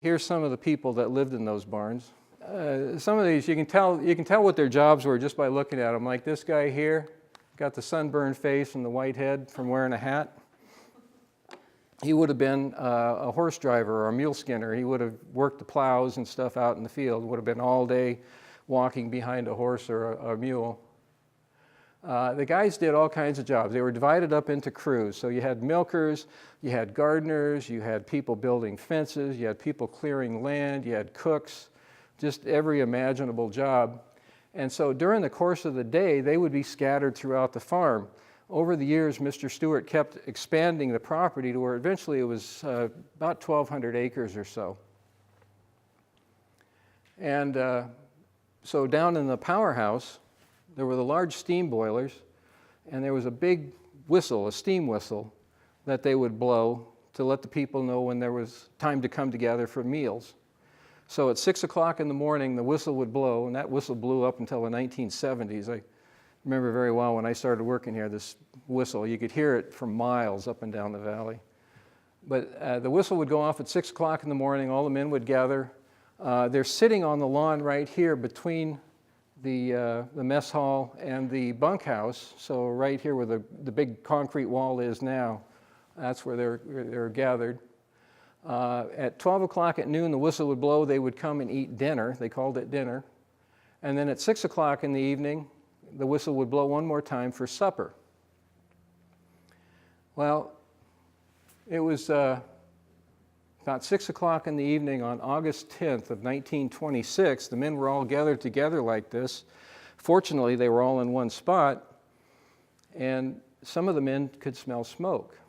Here's some of the people that lived in those barns. Some of these you can tell what their jobs were just by looking at them. Like this guy here, got the sunburned face and the white head from wearing a hat. He would have been a horse driver or a mule skinner. He would have worked the plows and stuff out in the field. Would have been all day walking behind a horse or a mule. The guys did all kinds of jobs. They were divided up into crews. So you had milkers, you had gardeners, you had people building fences, you had people clearing land, you had cooks, just every imaginable job. And so during the course of the day, they would be scattered throughout the farm. Over the years, Mr. Stewart kept expanding the property to where eventually it was about 1,200 acres or so. And so down in the powerhouse, there were the large steam boilers, and there was a big whistle, a steam whistle, that they would blow to let the people know when there was time to come together for meals. So at 6 o'clock in the morning, the whistle would blow, and that whistle blew up until the 1970s. I remember very well when I started working here, this whistle, you could hear it from miles up and down the valley. But the whistle would go off at 6 o'clock in the morning, all the men would gather. They're sitting on the lawn right here between the mess hall and the bunkhouse, so right here where the big concrete wall is now, that's where they're gathered. At 12 o'clock at noon, the whistle would blow, they would come and eat dinner, they called it dinner. And then at 6 o'clock in the evening, the whistle would blow one more time for supper. Well, it was about 6 o'clock in the evening on August 10th of 1926. The men were all gathered together like this. Fortunately, they were all in one spot, and some of the men could smell smoke.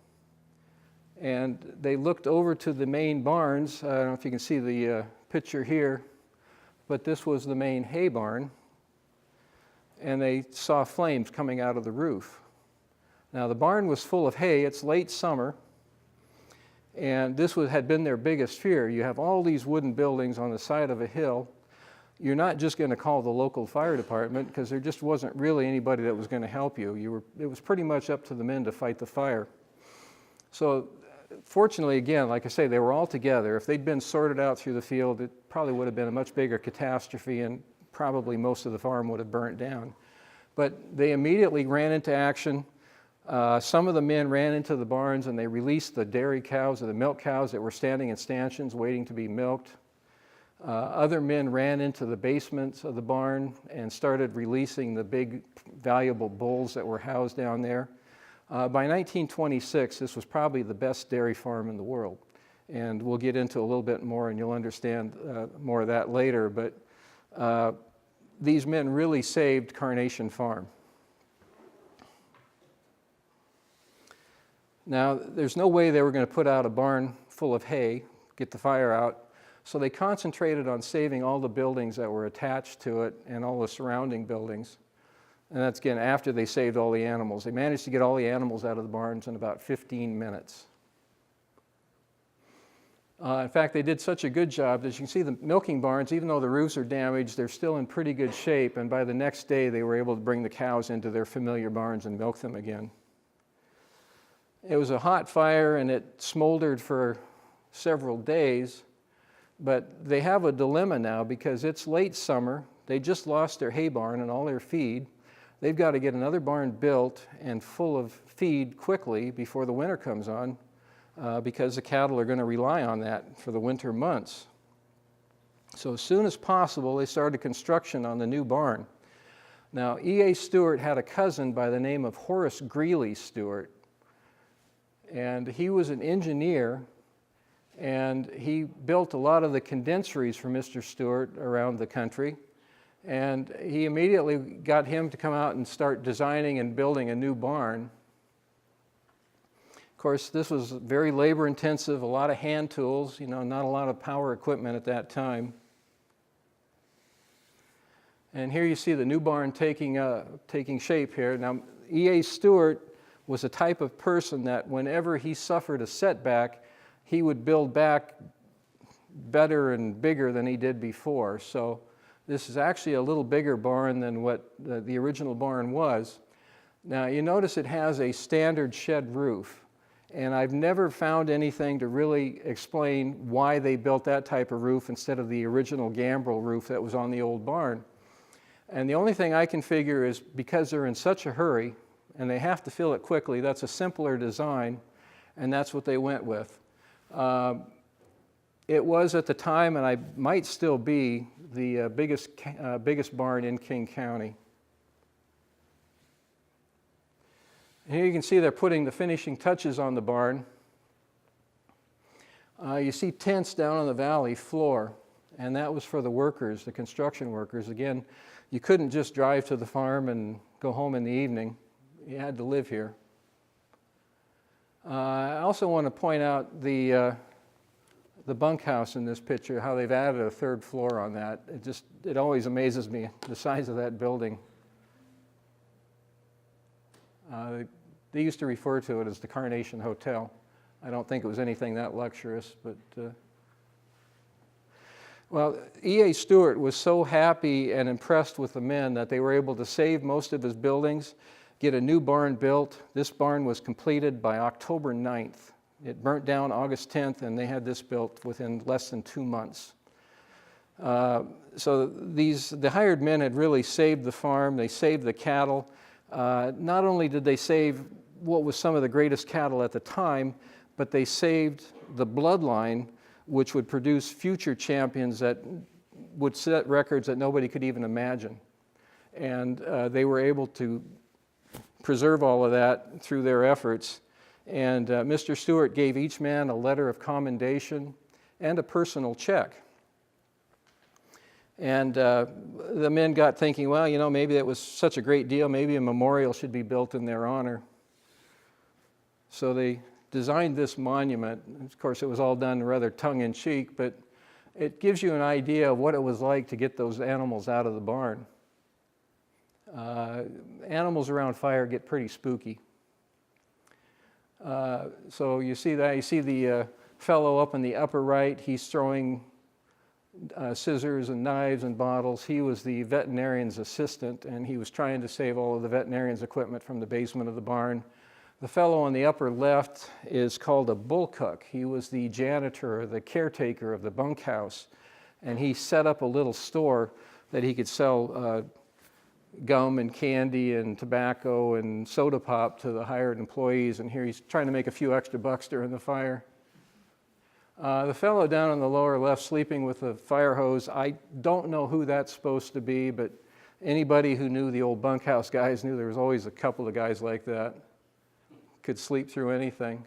And they looked over to the main barns. I don't know if you can see the picture here, but this was the main hay barn. And they saw flames coming out of the roof. Now the barn was full of hay. It's late summer, and this had been their biggest fear. You have all these wooden buildings on the side of a hill. You're not just going to call the local fire department because there just wasn't really anybody that was going to help you. It was pretty much up to the men to fight the fire. So fortunately, again, like I say, they were all together. If they'd been sorted out through the field, it probably would have been a much bigger catastrophe, and probably most of the farm would have burnt down. But they immediately ran into action. Some of the men ran into the barns and they released the dairy cows or the milk cows that were standing in stanchions waiting to be milked. Other men ran into the basements of the barn and started releasing the big valuable bulls that were housed down there. By 1926, this was probably the best dairy farm in the world. And we'll get into a little bit more and you'll understand more of that later. But these men really saved Carnation Farm. Now, there's no way they were going to put out a barn full of hay, get the fire out, so they concentrated on saving all the buildings that were attached to it and all the surrounding buildings. And that's, again, after they saved all the animals. They managed to get all the animals out of the barns in about 15 minutes. In fact, they did such a good job that you can see the milking barns, even though the roofs are damaged, they're still in pretty good shape. And by the next day, they were able to bring the cows into their familiar barns and milk them again. It was a hot fire, and it smoldered for several days. But they have a dilemma now because it's late summer. They just lost their hay barn and all their feed. They've got to get another barn built and full of feed quickly before the winter comes on. Because the cattle are going to rely on that for the winter months. So as soon as possible, they started construction on the new barn. Now, E.A. Stewart had a cousin by the name of Horace Greeley Stewart. And he was an engineer, and he built a lot of the condenseries for Mr. Stewart around the country. And he immediately got him to come out and start designing and building a new barn. Of course, this was very labor intensive, a lot of hand tools, not a lot of power equipment at that time. And here you see the new barn taking shape here. Now, E.A. Stewart was a type of person that whenever he suffered a setback, he would build back better and bigger than he did before. So this is actually a little bigger barn than what the original barn was. Now, you notice it has a standard shed roof. And I've never found anything to really explain why they built that type of roof instead of the original gambrel roof that was on the old barn. And the only thing I can figure is because they're in such a hurry and they have to fill it quickly, that's a simpler design, and that's what they went with. It was at the time, and I might still be, the biggest barn in King County. Here you can see they're putting the finishing touches on the barn. You see tents down on the valley floor, and that was for the workers, the construction workers. Again, you couldn't just drive to the farm and go home in the evening. You had to live here. I also want to point out the bunkhouse in this picture, how they've added a third floor on that. It always amazes me, the size of that building. They used to refer to it as the Carnation Hotel. I don't think it was anything that luxurious, but well, E.A. Stewart was so happy and impressed with the men that they were able to save most of his buildings, get a new barn built. This barn was completed by October 9th. It burnt down August 10th, and they had this built within less than 2 months. So the hired men had really saved the farm. They saved the cattle. Not only did they save what was some of the greatest cattle at the time, but they saved the bloodline, which would produce future champions that would set records that nobody could even imagine. And they were able to preserve all of that through their efforts. And Mr. Stewart gave each man a letter of commendation and a personal check. And the men got thinking, well, you know, maybe that was such a great deal, maybe a memorial should be built in their honor. So they designed this monument. Of course, it was all done rather tongue-in-cheek, but it gives you an idea of what it was like to get those animals out of the barn. Animals around fire get pretty spooky. So you see that. You see the fellow up in the upper right. He's throwing scissors and knives and bottles. He was the veterinarian's assistant, and he was trying to save all of the veterinarian's equipment from the basement of the barn. The fellow on the upper left is called a bull cook. He was the janitor, the caretaker of the bunkhouse, and he set up a little store that he could sell gum and candy and tobacco and soda pop to the hired employees, and here he's trying to make a few extra bucks during the fire. The fellow down on the lower left sleeping with a fire hose, I don't know who that's supposed to be, but anybody who knew the old bunkhouse guys knew there was always a couple of guys like that. Could sleep through anything.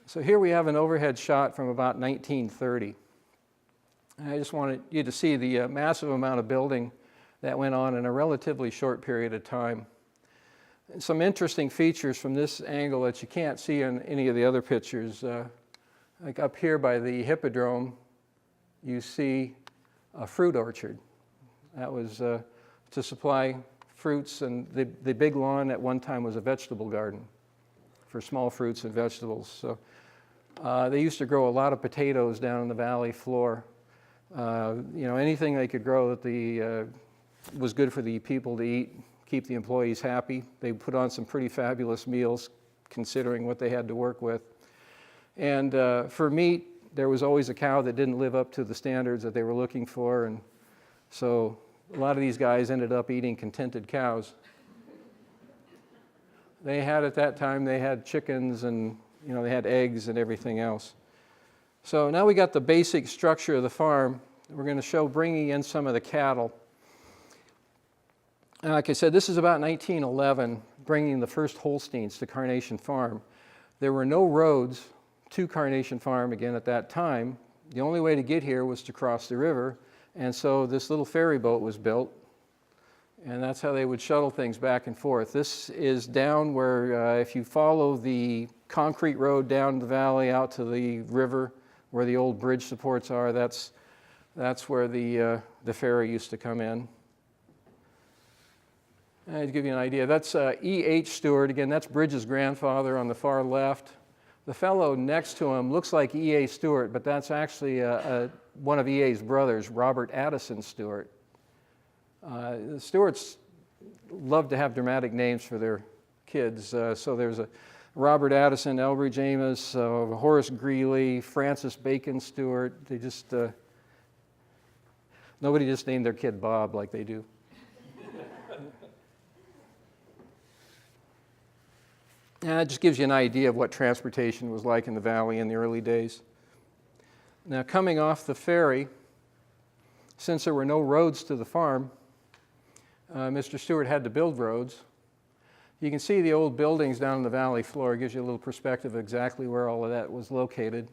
So here we have an overhead shot from about 1930. I just wanted you to see the massive amount of building that went on in a relatively short period of time. And some interesting features from this angle that you can't see in any of the other pictures. Like up here by the hippodrome, you see a fruit orchard. That was to supply fruits, and the big lawn at one time was a vegetable garden for small fruits and vegetables. So they used to grow a lot of potatoes down on the valley floor. You know, anything they could grow that was good for the people to eat, keep the employees happy. They put on some pretty fabulous meals considering what they had to work with. And for meat, there was always a cow that didn't live up to the standards that they were looking for, and so a lot of these guys ended up eating contented cows. They had, at that time, they had chickens and, you know, they had eggs and everything else. So now we got the basic structure of the farm. We're going to show bringing in some of the cattle. And like I said, this is about 1911, bringing the first Holsteins to Carnation Farm. There were no roads to Carnation Farm again at that time. The only way to get here was to cross the river. And so this little ferry boat was built, and that's how they would shuttle things back and forth. This is down where, if you follow the concrete road down the valley out to the river, where the old bridge supports are, that's where the ferry used to come in. And to give you an idea, that's E.H. Stewart. Again, that's Bridges' grandfather on the far left. The fellow next to him looks like E.A. Stewart, but that's actually one of E.A.'s brothers, Robert Addison Stewart. The Stewarts loved to have dramatic names for their kids. So there's a Robert Addison, Elbridge Amos, Horace Greeley, Francis Bacon Stewart. They just, nobody just named their kid Bob like they do. And that just gives you an idea of what transportation was like in the valley in the early days. Now, coming off the ferry, since there were no roads to the farm, Mr. Stewart had to build roads. You can see the old buildings down on the valley floor. It gives you a little perspective of exactly where all of that was located.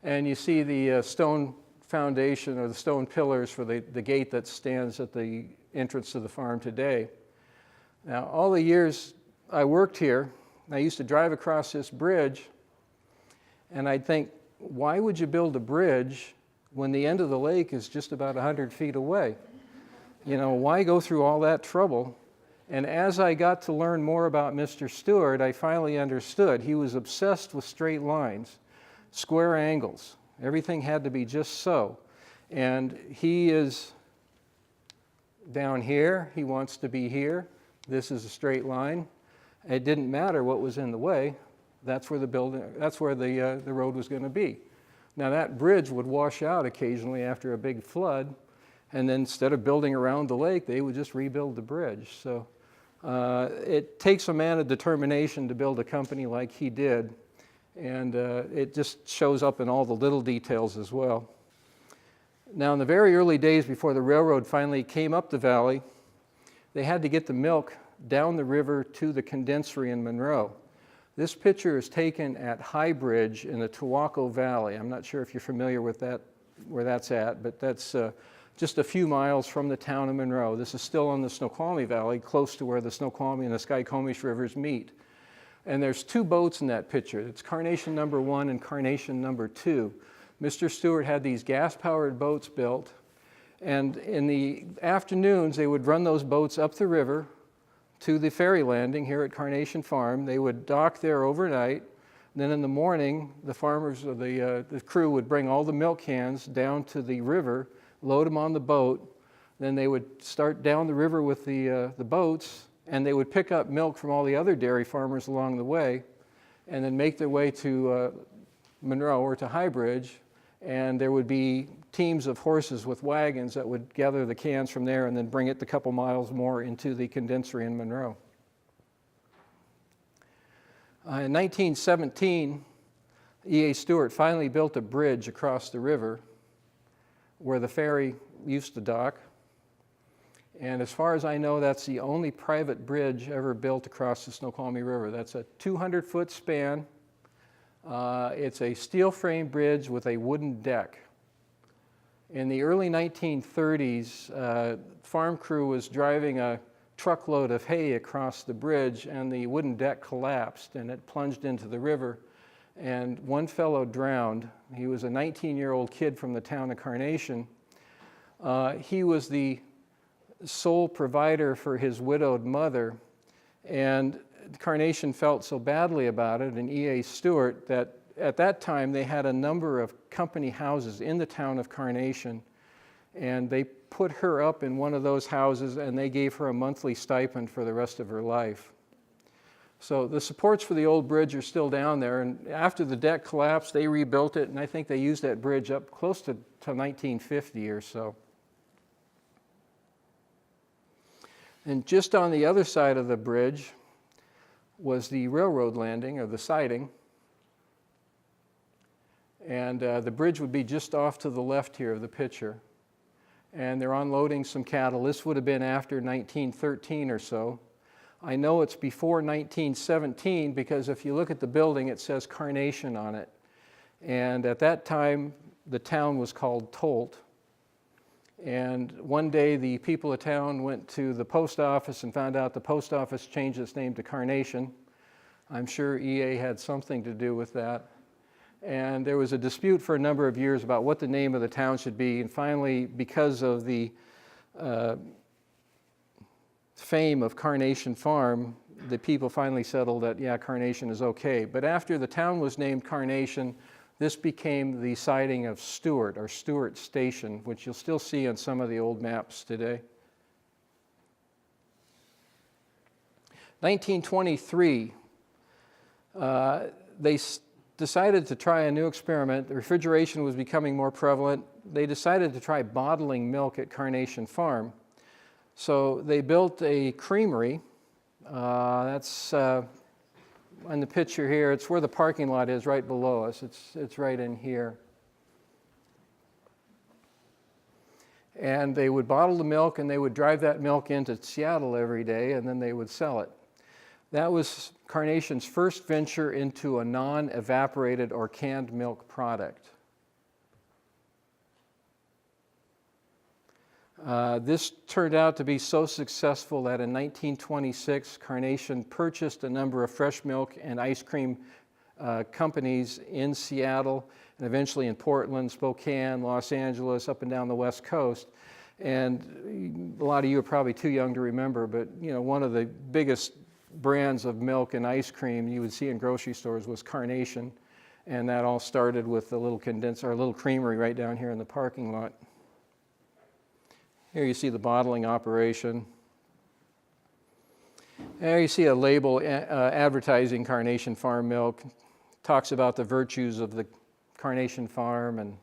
And you see the stone foundation or the stone pillars for the gate that stands at the entrance to the farm today. Now, all the years I worked here, I used to drive across this bridge, and I'd think, why would you build a bridge when the end of the lake is just about 100 feet away? You know, why go through all that trouble? And as I got to learn more about Mr. Stewart, I finally understood. He was obsessed with straight lines, square angles. Everything had to be just so. And he is down here. He wants to be here. This is a straight line. It didn't matter what was in the way. That's where the road was going to be. Now that bridge would wash out occasionally after a big flood, and then instead of building around the lake, they would just rebuild the bridge. So it takes a man of determination to build a company like he did, and it just shows up in all the little details as well. Now in the very early days before the railroad finally came up the valley, they had to get the milk down the river to the condensery in Monroe. This picture is taken at High Bridge in the Tuaco Valley. I'm not sure if you're familiar with that, where that's at, but that's just a few miles from the town of Monroe. This is still on the Snoqualmie Valley, close to where the Snoqualmie and the Skykomish rivers meet. And there's two boats in that picture. It's Carnation number 1 and Carnation number 2. Mr. Stewart had these gas-powered boats built, and in the afternoons they would run those boats up the river to the ferry landing here at Carnation Farm. They would dock there overnight. Then in the morning, the farmers or the crew would bring all the milk cans down to the river, load them on the boat. Then they would start down the river with the boats, and they would pick up milk from all the other dairy farmers along the way, and then make their way to Monroe or to High Bridge. And there would be teams of horses with wagons that would gather the cans from there and then bring it a couple miles more into the condensery in Monroe. In 1917, E.A. Stewart finally built a bridge across the river where the ferry used to dock. And as far as I know, that's the only private bridge ever built across the Snoqualmie River. That's a 200-foot span. It's a steel frame bridge with a wooden deck. In the early 1930s, farm crew was driving a truckload of hay across the bridge, and the wooden deck collapsed and it plunged into the river, and one fellow drowned. He was a 19-year-old kid from the town of Carnation. He was the sole provider for his widowed mother, and Carnation felt so badly about it, and E.A. Stewart, that at that time they had a number of company houses in the town of Carnation, and they put her up in one of those houses and they gave her a monthly stipend for the rest of her life. So the supports for the old bridge are still down there, and after the deck collapsed they rebuilt it, and I think they used that bridge up close to 1950 or so. And just on the other side of the bridge was the railroad landing, or the siding. And the bridge would be just off to the left here of the picture. And they're unloading some cattle. This would have been after 1913 or so. I know it's before 1917 because if you look at the building, it says Carnation on it. And at that time, the town was called Tolt. And one day the people of town went to the post office and found out the post office changed its name to Carnation. I'm sure EA had something to do with that. And there was a dispute for a number of years about what the name of the town should be. And finally, because of the fame of Carnation Farm, the people finally settled that, yeah, Carnation is okay. But after the town was named Carnation, this became the siding of Stewart, or Stewart Station, which you'll still see on some of the old maps today. 1923, they decided to try a new experiment. The refrigeration was becoming more prevalent. They decided to try bottling milk at Carnation Farm. So they built a creamery. That's on the picture here. It's where the parking lot is, right below us. It's right in here. And they would bottle the milk, and they would drive that milk into Seattle every day, and then they would sell it. That was Carnation's first venture into a non-evaporated or canned milk product. This turned out to be so successful that in 1926, Carnation purchased a number of fresh milk and ice cream companies in Seattle and eventually in Portland, Spokane, Los Angeles, up and down the West Coast. And a lot of you are probably too young to remember, but one of the biggest brands of milk and ice cream you would see in grocery stores was Carnation, and that all started with a little condenser, a little creamery right down here in the parking lot. Here you see the bottling operation. There you see a label advertising Carnation Farm milk. Talks about the virtues of the Carnation Farm and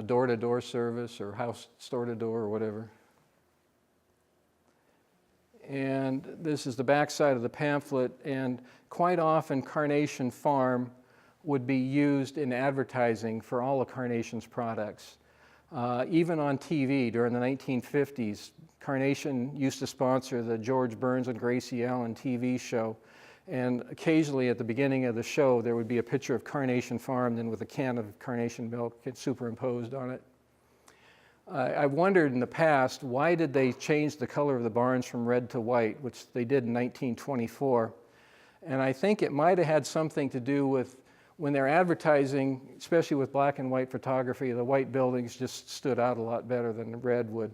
door-to-door service or house store-to-door or whatever. And this is the back side of the pamphlet, and quite often Carnation Farm would be used in advertising for all of Carnation's products. Even on TV during the 1950s, Carnation used to sponsor the George Burns and Gracie Allen TV show. And occasionally at the beginning of the show, there would be a picture of Carnation Farm, then with a can of Carnation milk superimposed on it. I've wondered in the past, why did they change the color of the barns from red to white, which they did in 1924? And I think it might have had something to do with when they're advertising, especially with black and white photography, the white buildings just stood out a lot better than the red would.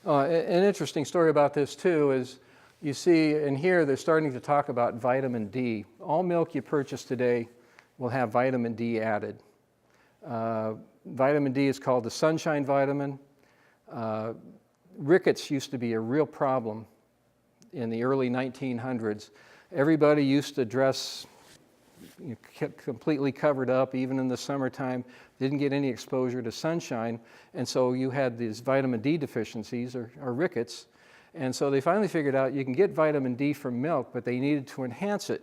An interesting story about this too is you see in here they're starting to talk about vitamin D. All milk you purchase today will have vitamin D added. Vitamin D is called the sunshine vitamin. Rickets used to be a real problem in the early 1900s. Everybody used to dress completely covered up, even in the summertime, didn't get any exposure to sunshine, and so you had these vitamin D deficiencies, or rickets, and so they finally figured out you can get vitamin D from milk, but they needed to enhance it.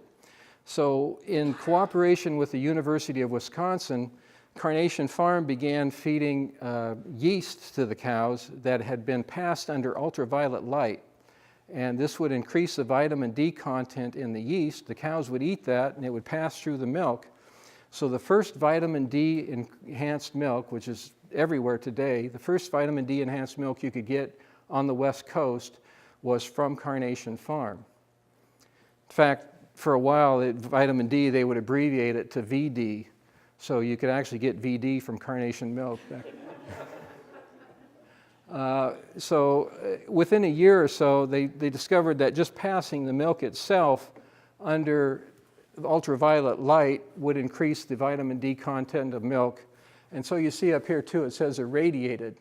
So in cooperation with the University of Wisconsin, Carnation Farm began feeding yeast to the cows that had been passed under ultraviolet light. And this would increase the vitamin D content in the yeast. The cows would eat that, and it would pass through the milk. So the first vitamin D enhanced milk, which is everywhere today, the first vitamin D enhanced milk you could get on the West Coast was from Carnation Farm. In fact, for a while, vitamin D, they would abbreviate it to VD. So you could actually get VD from Carnation milk. So within a year or so, they discovered that just passing the milk itself under ultraviolet light would increase the vitamin D content of milk. And so you see up here too, it says irradiated.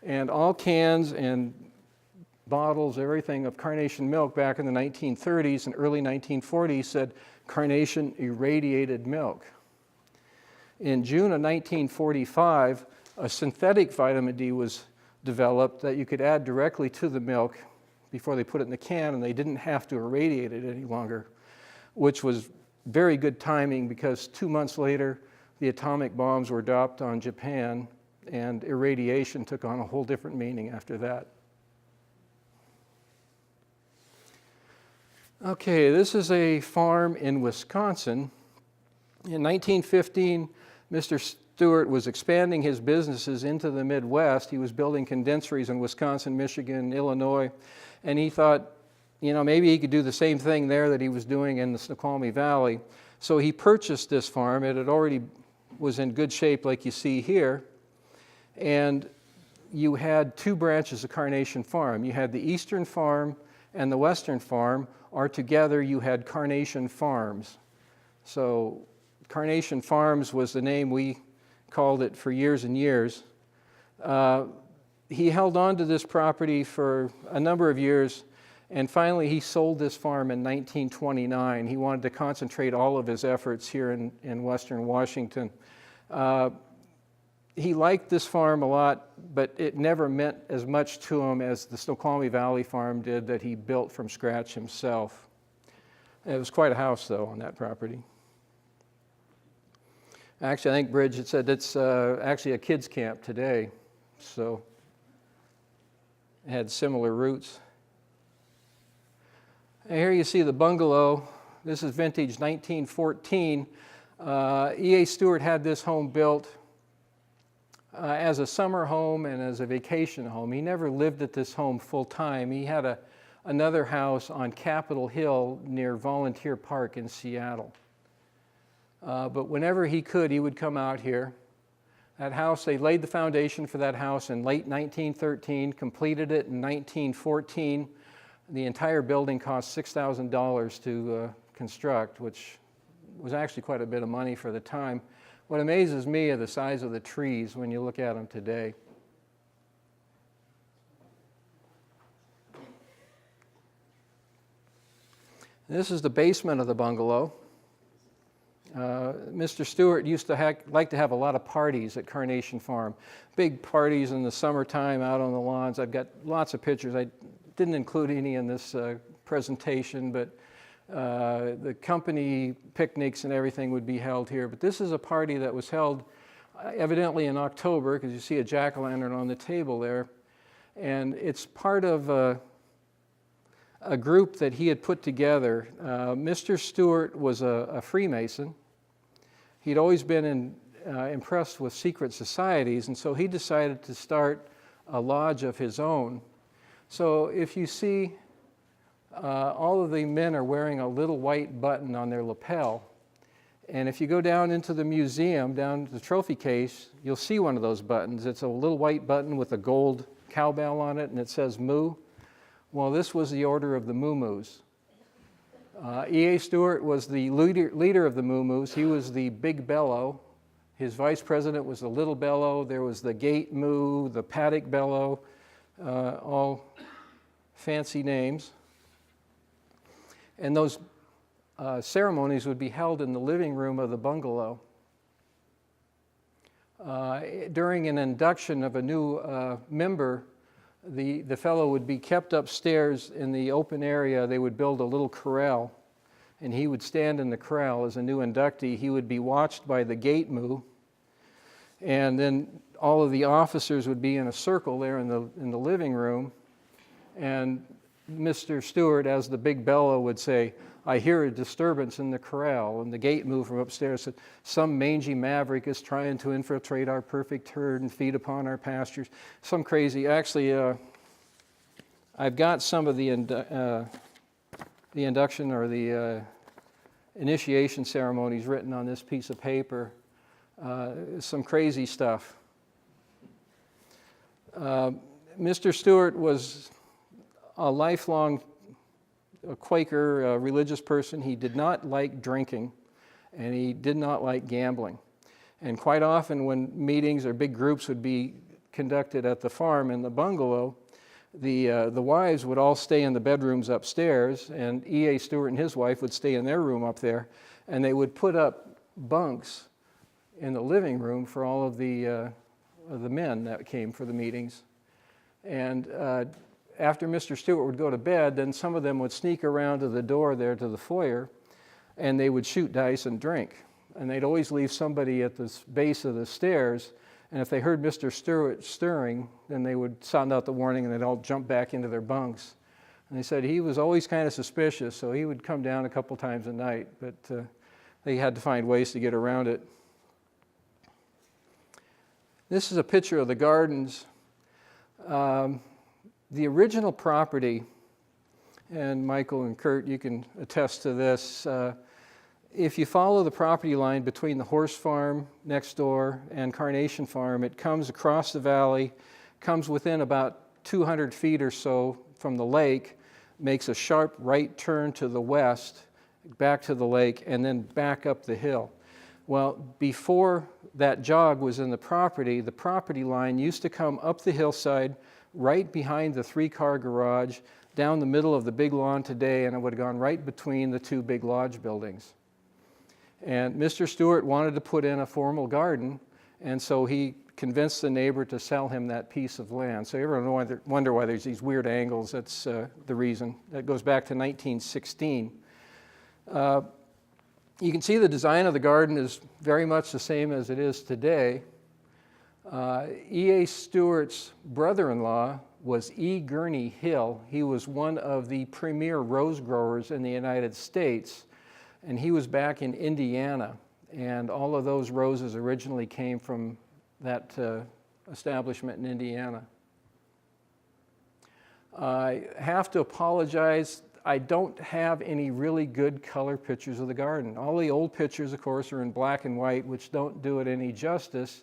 And all cans and bottles, everything of Carnation milk back in the 1930s and early 1940s said Carnation irradiated milk. In June of 1945, a synthetic vitamin D was developed that you could add directly to the milk before they put it in the can, and they didn't have to irradiate it any longer, which was very good timing because 2 months later, the atomic bombs were dropped on Japan, and irradiation took on a whole different meaning after that. Okay, this is a farm in Wisconsin. In 1915, Mr. Stewart was expanding his businesses into the Midwest. He was building condenseries in Wisconsin, Michigan, Illinois, and he thought, maybe he could do the same thing there that he was doing in the Snoqualmie Valley. So he purchased this farm. It had already was in good shape like you see here, and you had two branches of Carnation Farm. You had the Eastern Farm and the Western Farm, or together you had Carnation Farms. So Carnation Farms was the name we called it for years and years. he held on to this property for a number of years, and finally he sold this farm in 1929. He wanted to concentrate all of his efforts here in western Washington. He liked this farm a lot, but it never meant as much to him as the Snoqualmie Valley farm did that he built from scratch himself. It was quite a house, though, on that property. Actually, I think Bridget said it's actually a kids' camp today, so it had similar roots. And here you see the bungalow. This is vintage 1914. E.A. Stewart had this home built as a summer home and as a vacation home. He never lived at this home full time. He had another house on Capitol Hill near Volunteer Park in Seattle. But whenever he could, he would come out here. That house, they laid the foundation for that house in late 1913, completed it in 1914. The entire building cost $6,000 to construct, which was actually quite a bit of money for the time. What amazes me are the size of the trees when you look at them today. This is the basement of the bungalow. Mr. Stewart used to like to have a lot of parties at Carnation Farm. Big parties in the summertime out on the lawns. I've got lots of pictures. I didn't include any in this presentation, but the company picnics and everything would be held here. But this is a party that was held evidently in October, because you see a jack-o'-lantern on the table there. And it's part of a group that he had put together. Mr. Stewart was a Freemason. He'd always been impressed with secret societies, and so he decided to start a lodge of his own. So if you see, all of the men are wearing a little white button on their lapel. And if you go down into the museum, down to the trophy case, you'll see one of those buttons. It's a little white button with a gold cowbell on it, and it says Moo. Well, this was the order of the Moo Moos. E.A. Stewart was the leader of the Moo Moos. He was the big bellow. His vice president was the little bellow. There was the gate moo, the paddock bellow, all fancy names. And those ceremonies would be held in the living room of the bungalow. During an induction of a new member, the fellow would be kept upstairs in the open area. They would build a little corral, and he would stand in the corral as a new inductee. He would be watched by the gate moo, and then all of the officers would be in a circle there in the living room, and Mr. Stewart, as the big bellow, would say, "I hear a disturbance in the corral," and the gate moo from upstairs said, "Some mangy maverick is trying to infiltrate our perfect herd and feed upon our pastures." Some crazy. Actually, I've got some of the induction or the initiation ceremonies written on this piece of paper. Some crazy stuff. Mr. Stewart was a lifelong Quaker religious person. He did not like drinking, and he did not like gambling. And quite often when meetings or big groups would be conducted at the farm in the bungalow, the wives would all stay in the bedrooms upstairs, and E.A. Stewart and his wife would stay in their room up there, and they would put up bunks in the living room for all of the men that came for the meetings. And after Mr. Stewart would go to bed, then some of them would sneak around to the door there to the foyer, and they would shoot dice and drink. And they'd always leave somebody at the base of the stairs, and if they heard Mr. Stewart stirring, then they would sound out the warning, and they'd all jump back into their bunks. And they said he was always kind of suspicious, so he would come down a couple times a night, but they had to find ways to get around it. This is a picture of the gardens. The original property, and Michael and Kurt, you can attest to this, if you follow the property line between the horse farm next door and Carnation Farm, it comes across the valley, comes within about 200 feet or so from the lake, makes a sharp right turn to the west, back to the lake, and then back up the hill. Well, before that jog was in the property line used to come up the hillside, right behind the 3-car garage, down the middle of the big lawn today, and it would have gone right between the 2 big lodge buildings. And Mr. Stewart wanted to put in a formal garden, and so he convinced the neighbor to sell him that piece of land. So everyone wonder why there's these weird angles. That's the reason. That goes back to 1916. You can see the design of the garden is very much the same as it is today. E.A. Stewart's brother-in-law was E. Gurney Hill. He was one of the premier rose growers in the United States, and he was back in Indiana, and all of those roses originally came from that establishment in Indiana. I have to apologize. I don't have any really good color pictures of the garden. All the old pictures, of course, are in black and white, which don't do it any justice.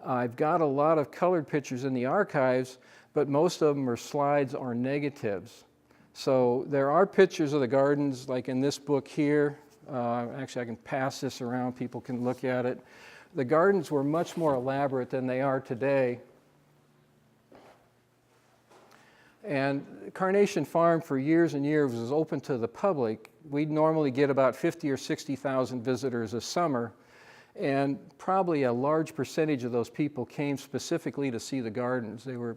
I've got a lot of colored pictures in the archives, but most of them are slides or negatives. So there are pictures of the gardens, like in this book here. Actually, I can pass this around. People can look at it. The gardens were much more elaborate than they are today. And Carnation Farm for years and years was open to the public. We'd normally get about 50 or 60,000 visitors a summer, and probably a large percentage of those people came specifically to see the gardens. They were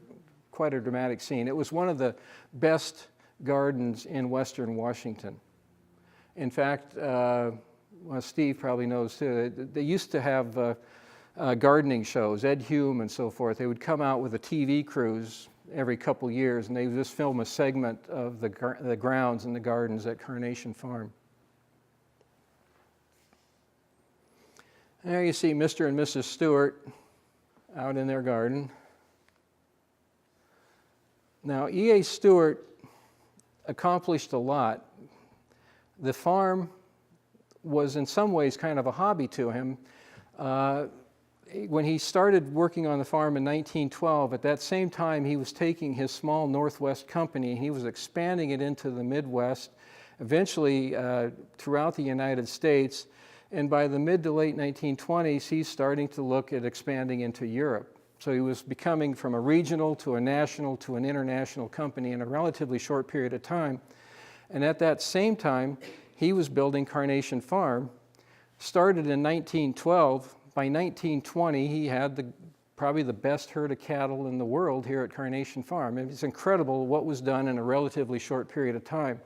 quite a dramatic scene. It was one of the best gardens in Western Washington. In fact, well, Steve probably knows too, they used to have gardening shows, Ed Hume and so forth. They would come out with a TV cruise every couple years, and they would just film a segment of the grounds and the gardens at Carnation Farm. There you see Mr. and Mrs. Stewart out in their garden. Now, E.A. Stewart accomplished a lot. The farm was in some ways kind of a hobby to him. When he started working on the farm in 1912, at that same time he was taking his small Northwest company and he was expanding it into the Midwest, eventually throughout the United States, and by the mid to late 1920s he's starting to look at expanding into Europe. So he was becoming from a regional to a national to an international company in a relatively short period of time. And at that same time, he was building Carnation Farm. Started in 1912. By 1920, he had probably the best herd of cattle in the world here at Carnation Farm. It's incredible what was done in a relatively short period of time.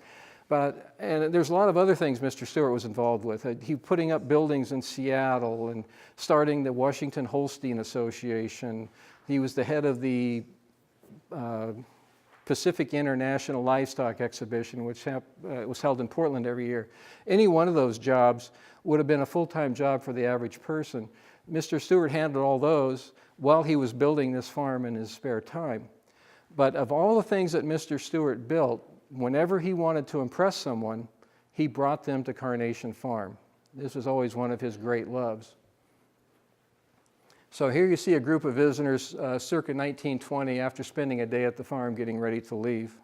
And there's a lot of other things Mr. Stewart was involved with. He putting up buildings in Seattle and starting the Washington Holstein Association. He was the head of the Pacific International Livestock Exhibition, which was held in Portland every year. Any one of those jobs would have been a full-time job for the average person. Mr. Stewart handled all those while he was building this farm in his spare time. But of all the things that Mr. Stewart built, whenever he wanted to impress someone, he brought them to Carnation Farm. This was always one of his great loves. So here you see a group of visitors circa 1920 after spending a day at the farm getting ready to leave.